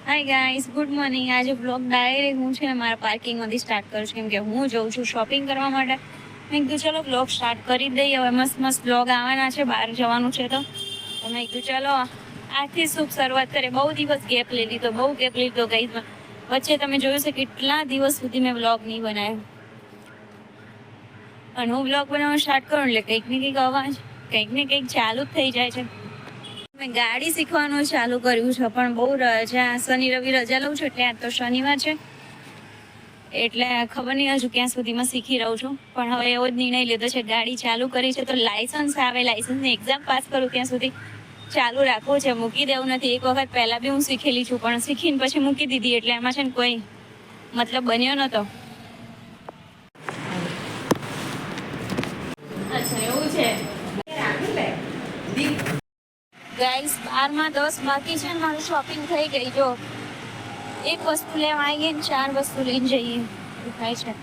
હાય guys, good morning. આજે blog direct હું છે ને મારા પાર્કિંગમાંથી સ્ટાર્ટ કરું છું, કેમ કે હું જઉં છું શોપિંગ કરવા માટે. મેં કીધું ચલો બ્લોગ સ્ટાર્ટ કરી દઈએ. હવે મસ્ત મસ્ત બ્લોગ આવવાના છે, બહાર જવાનું છે તો મેં કીધું ચલો આજથી શુભ શરૂઆત કરીએ. બહુ દિવસ ગેપ લઈ લીધો, બહુ ગેપ લીધો ગાઈસ. વચ્ચે તમે જોયું છે કેટલા દિવસ સુધી મેં બ્લોગ નહીં બનાવ્યો, અને હું બ્લોગ બનાવવાનું સ્ટાર્ટ કરું એટલે કંઈક ને કંઈક અવાજ, કંઈક ને કંઈક ચાલુ જ થઈ જાય છે. મેં ગાડી શીખવાનું ચાલુ કર્યું છે, પણ બહુ રજા, શનિ રવિ રજા લઉં છું, એટલે આજ તો શનિવાર છે એટલે ખબર નહીં હજુ ક્યાં સુધીમાં શીખી રહું છું. પણ હવે એવો જ નિર્ણય લીધો છે, ગાડી ચાલુ કરી છે તો લાયસન્સ આવે, લાયસન્સની એક્ઝામ પાસ કરું ત્યાં સુધી ચાલુ રાખવું છે, મૂકી દેવું નથી. એક વખત પહેલાં બી હું શીખેલી છું, પણ શીખીને પછી મૂકી દીધી, એટલે એમાં છે ને કોઈ મતલબ બન્યો નહોતો. અચ્છા એવું છે. ગાઈસ 12:10 બાકી છે ને મારું શોપિંગ થઈ ગઈ. જો એક વસ્તુ લેવા આવીએ ને 4 વસ્તુ લઈને જઈએ થાય છે.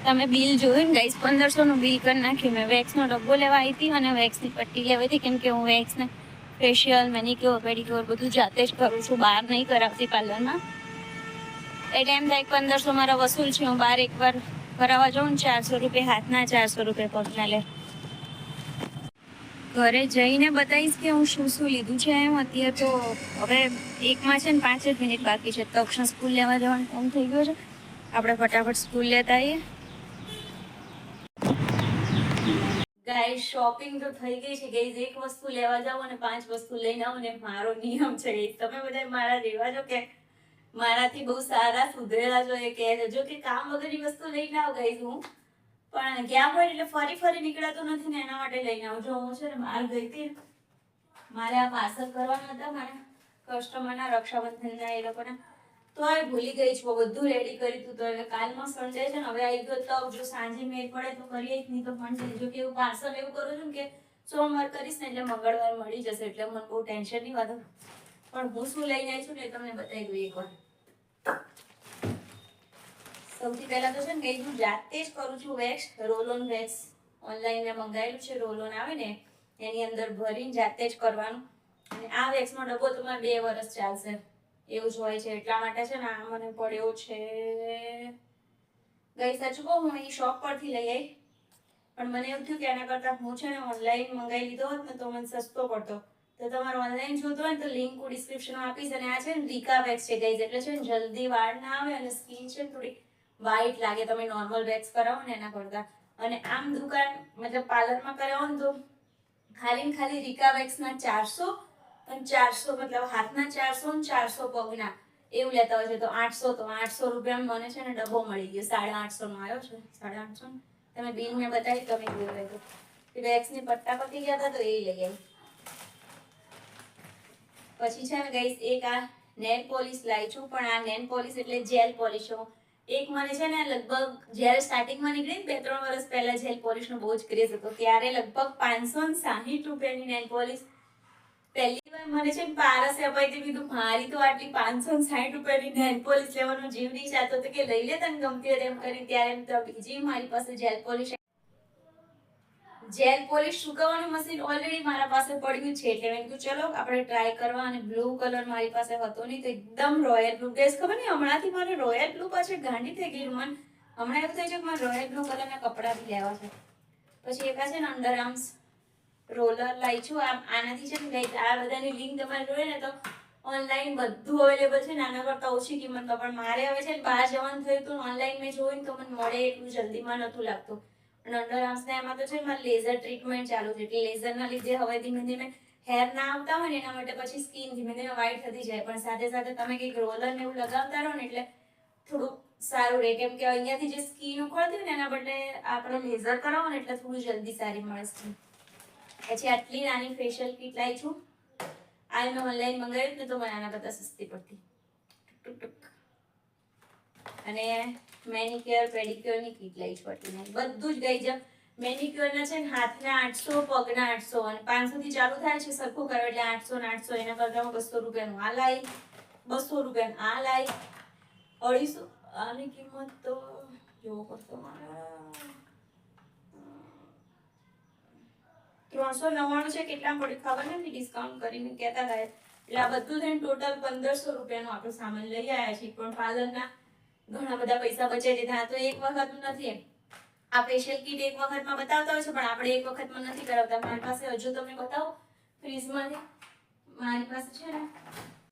તમે બિલ જોયું ને ગાઈસ, 1500નું બિલ કરી નાખ્યું. મેં વેક્સનો ડબ્બો લેવા આવી હતી અને વેક્સની પટ્ટી લેવી હતી, કેમ કે હું વેક્સને ફેશિયલ, મેનિક્યોર, પેડિક્યોર બધું જાતે જ કરું છું, બહાર નહીં કરાવતી પાર્લરમાં. એટલે એમ થાય 1500 મારા વસૂલ છે. હું બહાર એકવાર કરાવવા જાઉં ને 400 રૂપિયા હાથના, 400 રૂપિયા પગના લે. ઘરે જઈને બતાવીશ કે હું શું શું લીધું છે. એમ અત્યારે તો હવે એકમાં છે ને 5 જ મિનિટ બાકી છે. તક્ષણ સ્કૂલ લેવા જવાનું ટાઈમ થઈ ગયો છે. આપણે ફટાફટ સ્કૂલ લેતા આવીએ. ગાઈસ શોપિંગ તો થઈ ગઈ છે. ગાઈસ એક વસ્તુ લેવા જાવ અને 5 વસ્તુ લઈને આવો ને મારો નિયમ છે. તમે બધા મારા રિવાજો કે મારાથી બહુ સારા સુધરેલા છો એ કહે છે. જો કે કામ વગરની વસ્તુ લઈને આવ ગાઈસ, હું પણ ગયા હોય એટલે ફરી નીકળાતું નથી ને, એના માટે લઈને આવું. જો હું છે ને બહાર ગઈ હતી, મારે આ પાર્સલ કરવાના હતા મારા કસ્ટમરના, રક્ષાબંધનના એ લોકોના, તો એ ભૂલી ગઈ છું. બધું રેડી કરી હતું. તો હવે કાલમાં સન્ડે છે ને, હવે આવી ગયો તો જો સાંજે મેળ પડે તો કરીએ જ, નહીં તો મંડે. જો કે એવું પાર્સલ એવું કરું છું કે સોમવાર કરીશ ને એટલે મંગળવાર મળી જશે, એટલે મને બહુ ટેન્શન નહીં વાતો. પણ હું શું લઈને આવી છું ને તમને બતાવી દઉં એકવાર. સૌથી પહેલા તો છે ને કઈ હું જાતે જ કરું છું wax. Roll on wax online મેં મંગાવેલું છે. રોલ ઓન આવે ને એની અંદર ભરીને જાતે જ કરવાનું. અને આ વેક્સનો ડબ્બો તમારે 2 વર્ષ ચાલશે એવું જ હોય છે. એટલા માટે છે ને આ મને પડ્યો છે ગઈ સાચું કહું, હું એ શોપ પરથી લઈ આવી, પણ મને એવું થયું કે એના કરતાં હું છે ને ઓનલાઈન મંગાવી લીધો હોત ને તો મને સસ્તો પડતો. તો તમારે ઓનલાઈન જોતો હોય ને તો લિંક હું ડિસ્ક્રિપ્શનમાં આપીશ. અને આ છે ને રીકા વેક્સ છે ગાઈઝ, એટલે છે ને જલ્દી વાળ ના આવે અને સ્કિન છે ને થોડી વ્હાઈટ લાગે તમે નોર્મલ વેક્સ કરાવો ને એના કરતા. અને આમ દુકાન મતલબ પાર્લરમાં કરાવો ને તો ખાલી રીકા વેક્સના 400 અને 400 મતલબ હાથના 400 અને 400 પગના એવું લેતા હોય છે. તો 800 રૂપિયામાં મને છે ને ડબ્બો મળી ગયો. 850 નો આવ્યો છે. 850 તમે બિલ મેં બતાવી, તમે જોયું તો વેક્સની પટ્ટા પતી ગયા હતા તો એ લઈ આવી. પછી છે ને ગાઈસ એક આ નેલ પોલિશ લાવી છું, પણ આ નેલ પોલિશ એટલે જેલ પોલિશ. એક મને છે ને લગભગ જ્યારે સ્ટાર્ટિંગમાં નીકળી ને 2-3 વર્ષ પહેલા જેલ પોલિશનો બહુ જ ક્રેઝ હતો, ત્યારે લગભગ 560 રૂપિયાની નેલ પોલિશ પહેલી વાર મને છે ને પારસે અપાઈ હતી. કીધું મારી તો આટલી 560 રૂપિયાની નેલ પોલિશ લેવાનો જીવ નહીં ચાહતો તો કે લઈ લે તને ગમતી હોય એમ કરી. ત્યારે તો બીજી મારી પાસે જેલ પોલિશ સુકવવાનું મશીન ઓલરેડી મારા પાસે પડ્યું છે, એટલે મેં કીધું ચલો આપણે ટ્રાય કરવા. અને બ્લુ કલર મારી પાસે હતો નહીં તો એકદમ રોયલ બ્લુ. ગેસ ખબર નહીં હમણાંથી મારે રોયલ બ્લુ પાછળ ગાંડી થઈ ગઈ. મને હમણાં એવું થાય છે કે મારે રોયલ બ્લુ કલરના કપડાં બી લેવા છે. પછી એકા છે ને અંડર આર્મ્સ રોલર લાવી છું. આનાથી છે ને આ બધાની લિંક તમારે જોઈએ ને તો ઓનલાઈન બધું અવેલેબલ છે. આના કરતાં ઓછી કિંમતમાં. પણ મારે હવે છે ને બહાર જવાનું થયું હતું, ઓનલાઈન મેં જોયું ને તો મને મળે એટલું જલ્દીમાં નહોતું લાગતું. અને અંડર આર્મ્સના એમાં તો છે ને મારે લેઝર ટ્રીટમેન્ટ ચાલુ છે, એટલે લેઝરના લીધે હવે ધીમે ધીમે હેર ના આવતા હોય ને એના માટે પછી સ્કિન ધીમે ધીમે વ્હાઈટ થતી જાય. પણ સાથે સાથે તમે કંઈક રોલર ને એવું લગાવતા રહો ને એટલે થોડું સારું રહે. કેમ કે અહીંયાથી જે સ્કિન ઉખડતી હોય ને એના બદલે આપણે લેઝર કરાવો ને એટલે થોડું જલ્દી સારી મળે સ્કિન. પછી આટલી નાની ફેશિયલ કિટ લાવી છું. આ મેં ઓનલાઈન મંગાવ્યું ને તો મને આના કરતાં સસ્તી પડતી. અને મેનિક્યોર પેડિક્યોરની કિટ લાવી છું આટલી. બધું જ ગઈ છે. મેનિક્યોરના છે ને હાથના 800, પગના 800 અને 500 થી ચાલુ થાય છે. સરખું કરો એટલે 800 ને 800. એના કરતાં હું 200 રૂપિયાનું આ લાવી, 200 રૂપિયાનું આ લાવી, 250. આની કિંમત તો જોવો પડતો મારે 399 છે. કેટલા પડે ખબર નથી, ડિસ્કાઉન્ટ કરીને કહેતા હતા એટલે આ બધું થઈને ટોટલ 1500 રૂપિયાનો આપણો સામાન લઈ આવ્યા છીએ. પણ પાર્લરના ઘણા બધા પૈસા બચે છે. ત્યાં તો એક વખતનું નથી એમ. આ ફેશિયલ કીટ એક વખતમાં બતાવતા હોય છે, પણ આપણે એક વખતમાં નથી કરાવતા. મારી પાસે હજુ તમને બતાવો ફ્રીજમાંથી. મારી પાસે છે ને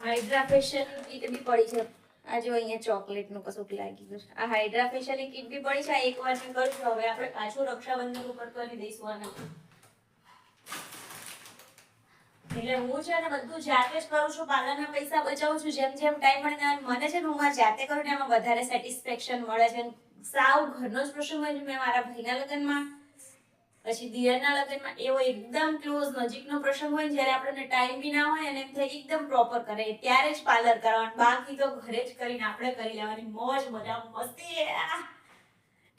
હાઇડ્રા ફેશિયલ કીટ બી પડી છે. આ જો અહીંયા ચોકલેટનું કશુંક લાગી ગયું છે. આ હાઇડ્રા ફેશિયલ કીટ બી પડી છે. એક વાર મેં કર્યું છે. હવે આપણે પાછું રક્ષાબંધન ઉપર કરી દઈશું આને. એટલે હું છે ને બધું જાતે જ કરું છું. પાર્લરના પૈસા બચાવું છું. જેમ જેમ ટાઈમ મળે મને છે ને હું મારે જાતે કરું ને એમાં વધારે સેટિસ્ફેક્શન મળે છે. સાવ ઘરનો જ પ્રસંગ હોય છે. મેં મારા ભાઈના લગ્નમાં, પછી દિયરના લગ્નમાં એવો એકદમ ક્લોઝ નજીકનો પ્રસંગ હોય જ્યારે આપણને ટાઈમ બી ના હોય અને એમ થાય એકદમ પ્રોપર કરે ત્યારે જ પાર્લર કરવાનું. બાકી તો ઘરે જ કરીને આપણે કરી લેવાની મોજ મજા મસ્તી.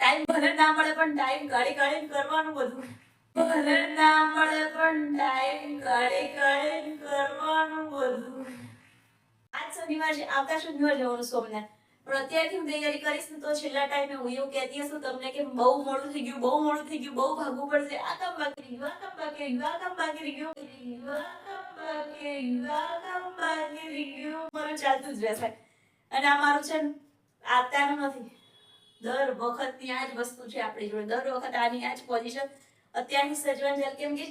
ટાઈમ ભલે ના મળે પણ ટાઈમ કાઢી કાઢીને કરવાનું બધું. ભલે ના મળે પણ ટાઈમ કાઢી કાઢીને કરવાનું બધું. આજ શનિવાર છે, આવતા શનિવાર જવાનું સોમનાથ. પણ અત્યારથી હું તૈયારી કરીશ ને તો છેલ્લા ટાઈમે હું એવું કહેતી હશું તમને કે બહુ મોડું થઈ ગયું, બહુ મોડું થઈ ગયું, બહુ ભાગવું પડશે. આ કામ બાકી રહી ગયું, આ કામ બાકી રહી ગયું, આ કામ બાકી રહી ગયું, આ કામ બાકી રહી ગયું, આ કામ બાકી રહી ગયું. મારું ચાલતું જ રહેશે. અને આ મારું છે આતાનું નથી. દર વખતની આ જ વસ્તુ છે આપણી જોડે. દર વખત આની આ જ પોઝિશન. અત્યારની સજવાન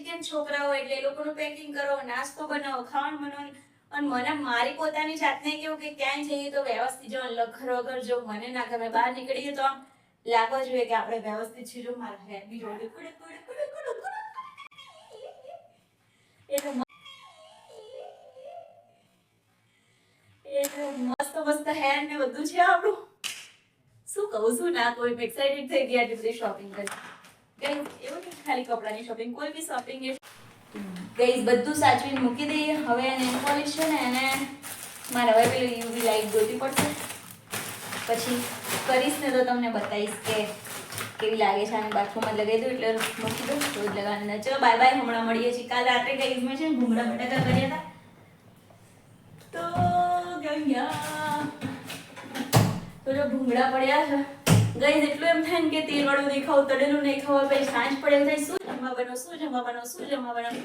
કેમ છોકરાઓ એટલે એ લોકોનું પેકિંગ કરો, નાસ્તો બનાવો, ખાવાનું બનાવો. અને મને મારી પોતાની જાતને કેવું કે ક્યાંય જઈએ તો વ્યવસ્થિત જો લખર વગર જો મને ના ગમે. બહાર નીકળીએ તો આમ લાગવા જોઈએ કે આપણે વ્યવસ્થિત છે. જો મારા હેર બી જોડે એટલે મસ્ત મસ્ત હેર ને બધું છે આપણું. શું કહું છું ના કોઈ એક્સાઇટેડ થઈ ગયા એટલે બધી શોપિંગ કરી. ગઈ એવું નહીં ખાલી કપડાની શોપિંગ, કોઈ બી શોપિંગ ગઈ બધું સાચવીને મૂકી દઈએ. હવે નેલ પોલિશ છે ને એને મારે હવે પેલું યુવી લાઇટ ગોતી પડશે. પછી કરીશ ને તો તમને બતાવીશ કે કેવી લાગે છે. અને બાથરૂમમાં લગાવી દઉં એટલે મૂકી દઉં રોજ લગાવીને. ચલો બાય બાય. હમણાં મળીએ છીએ. કાલ રાત્રે ગઈ મેં છે ને ભૂંગળા બટાકા કર્યા હતા તો ગયા તો જો ભૂંગળા પડ્યા છે. ગઈ એટલું એમ થાય ને કે તેલ વાળું નહીં ખાવું, તળેલું નહીં ખાવું. પછી સાંજ પડે એમ થાય શું જમવા બનાવ, શું જમવા બનાવ, શું જમવા બનાવ.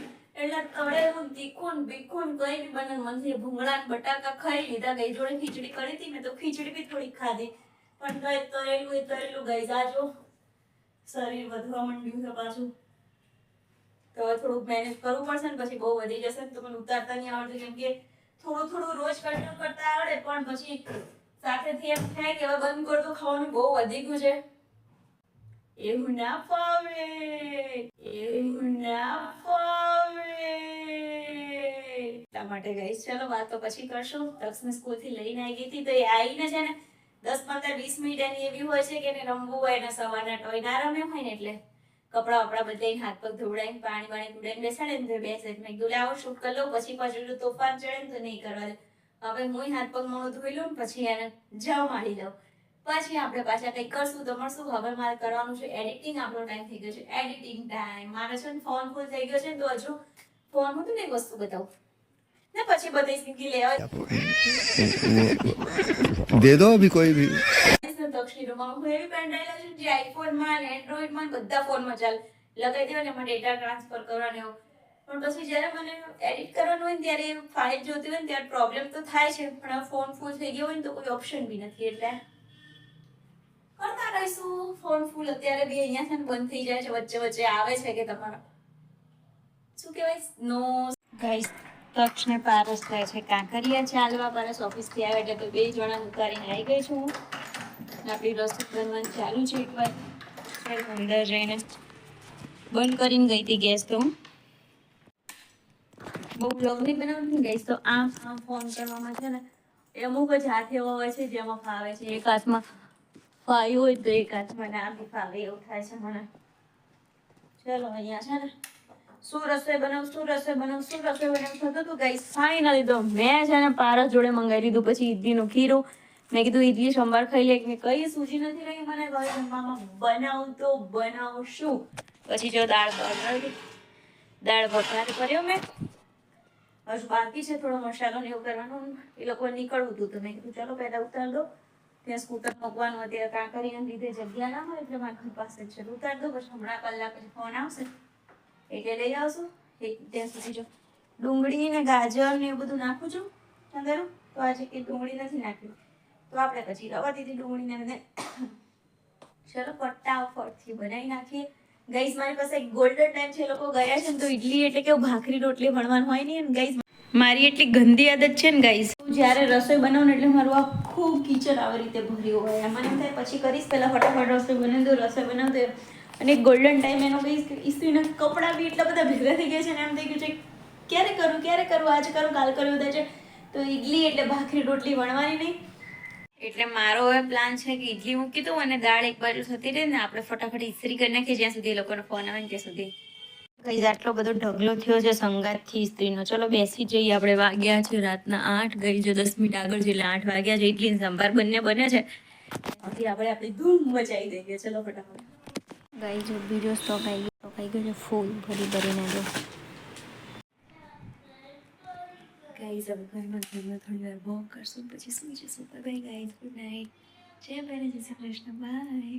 એટલે તળેલું તીખું બીખું કઈ બી બનાવ મન થાય. ભૂંગળા બટાકા ખાઈ લીધા. ગઈ જોડે ખીચડી કરી હતી મેં તો ખીચડી બી થોડી ખાધી. પણ કઈ તળેલું ગઈ જાજો શરીર વધવા માંડ્યું છે પાછું. તો હવે થોડુંક મેનેજ કરવું પડશે ને પછી બહુ વધી જશે ને તો મને ઉતારતા નહીં આવડતું. કેમ કે થોડું થોડું રોજ કંટ્રોલ કરતા આવડે પણ પછી સાથેથી એમ થાય કે હવે બંધ કરતો ખાવાનું બહુ વધી ગયું છે. એવું ના ફાવે, એવું ના ફાવે. એટલા માટે ગઈશ. ચલો વાત તો પછી કરશું. તક્ષને સ્કૂલથી લઈને આવી ગઈ હતી તો એ આવીને છે ને 10-15-20 મિનિટ એની એવી હોય છે કે એને રમવું હોય ને સવારના ટોય ના રમે હોય ને એટલે કપડાં વપડા બદલાઈને હાથ પગ ધોવડાવીને પાણી પીવડાવીને બેસાડે ને તો બેસે. મેં કીધું આવો શૂટ કરી લો પછી પાછું તોફાન ચડે ને તો નહીં કરવા દે. હવે હું હાથ પગ મોં ધોઈ લઉં પછી એને જાવ મારી દઉં. પછી આપણે પાછા કંઈક કરશું તો મળશું. હવે મારે કરવાનું છે એડિટિંગ. આપણો ટાઈમ થઈ ગયો છે એડિટિંગ ટાઈમ. મારે છે ને ફોન ફૂલ થઈ ગયો છે તો હજુ ફોન હું તમને એક વસ્તુ બતાવું ને પછી બધી સીધી લેવા दे दो अभी कोई भी. તક્ષણીમાં હું એવી પેન ડ્રાઈવ છે જે આઈફોનમાં ને એન્ડ્રોઈડમાં બધા ફોનમાં ચાલે. લગાવી દેવાને એમાં ડેટા ટ્રાન્સફર કરવાનો એવું. પણ પછી જ્યારે મને એડિટ કરવાનું હોય ને ત્યારે ફાઇલ જોતી હોય ને ત્યારે પ્રોબ્લેમ તો થાય છે. પણ ફોન ફૂલ થઈ ગયો હોય ને તો કોઈ ઓપ્શન બી નથી એટલે કરતા રહીશું. ફોન ફૂલ અત્યારે બી અહીંયા છે ને બંધ થઈ જાય છે. વચ્ચે વચ્ચે આવે છે કે તમારા શું કહેવાય નો ગાઈસ. તક્ષને પારસ થાય છે કાંકરિયા ચાલવા. પારસ ઓફિસથી આવે એટલે તો બે જણા ઉતારીને આવી ગઈ છું. આપણી રસોઈ બનવાનું ચાલુ છે. એકવાર અંદર જઈને બંધ કરીને ગઈ હતી ગેસ. તો બહુ બ્લોગ નહીં બનાવતી ગઈશ તો આમ ફોન કરવામાં છે ને અમુક જ હાથ એવો હોય છે જેમાં ફાવે છે. એક હાથમાં ફાવ્યું હોય તો એક હાથમાં ના બી ફાવે એવું થાય છે મને. ચલો અહીંયા છે ને શું રસોઈ બનાવ થતું હતું ગાઈસ. ફાઇનલી તો મેં છે ને પારસ જોડે મંગાવી લીધું પછી ઈડલીનું ખીરું. મેં કીધું ઈડલી સંભાર ખાઈ લે. કઈ સૂજી નથી રહી મને ઘરે જમવામાં. બનાવું તો બનાવશું. પછી જો દાળ વઘાર કર્યો મેં. હજુ બાકી છે થોડો મસાલો ને એવું કરવાનું. એ લોકો નીકળવું હતું તો મેં કીધું ચાલો પહેલા ઉતાર દો. ત્યાં સ્કૂટર મૂકવાનું અત્યારે કાંકરિયાને લીધે જગ્યા ના હોય એટલે મારા ઘર પાસે જ છે. ઉતાર દો પછી હમણાં કલાક પછી ફોન આવશે એટલે લઈ આવશું. ત્યાં સુધી જો ડુંગળી ને ગાજર ને એવું બધું નાખું છું અંદર. તો આજે કે ડુંગળી નથી નાખી, તો આપણે પછી રવા દીધી ડુંગળીને અંદર. ચલો ફટાફટથી બનાવી નાખીએ. ગાઈઝ મારી પાસે એક ગોલ્ડન ટાઈમ છે, લોકો ગયા છે ને તો ઇડલી એટલે કેવું ભાખરી રોટલી ભણવાનું હોય નહીં. અને ગાઈઝ મારી એટલી ગંદી આદત છે ને ગાઈઝ, જ્યારે રસોઈ બનાવું ને એટલે મારું આખું કિચન આવી રીતે ભર્યું હોય. મને એમ થાય પછી કરીશ, પહેલાં ફટાફટ રસોઈ બનાવી દઉં. રસોઈ બનાવતો અને ગોલ્ડન ટાઈમ એનો ગાઈઝ ઇસ્ત્રીના કપડાં બી એટલા બધા ભેગા થઈ ગયા છે ને એમ થઈ ગયું છે ક્યારે કરું, આજે કરું, કાલ કરું થાય છે. તો ઇડલી એટલે ભાખરી રોટલી વણવાની નહીં. એટલે મારો હવે પ્લાન છે કે ઇડલી મૂકી દઉં અને દાળ એક બાજુ થતી રહે ને આપણે ફટાફટ ઇસ્ત્રી કરી નાખીએ જ્યાં સુધી એ લોકોનો ફોન આવે ને ત્યાં સુધી. કઈ આટલો બધો ઢગલો થયો છે સંગાતથી ઇસ્ત્રીનો. ચલો બેસી જઈએ આપણે. વાગ્યા છે રાતના 8. ગઈ જો 10 મિનિટ આગળ છે એટલે 8 વાગ્યા છે. ઇડલી સંભાર બંને બને છે. પછી આપણે આપણી ધૂમ મચાવી દઈએ. ચલો ફટાફટ. ગાઈ જો બીજો સ્ટોક આવી ગયો છે ફૂલ ભરીને. જો ગાઈઝ હવે ઘરમાં થોડી વાર વોક કરશું પછી સુઈ જશું. By guys, good night. જય શ્રી કૃષ્ણ, બાય.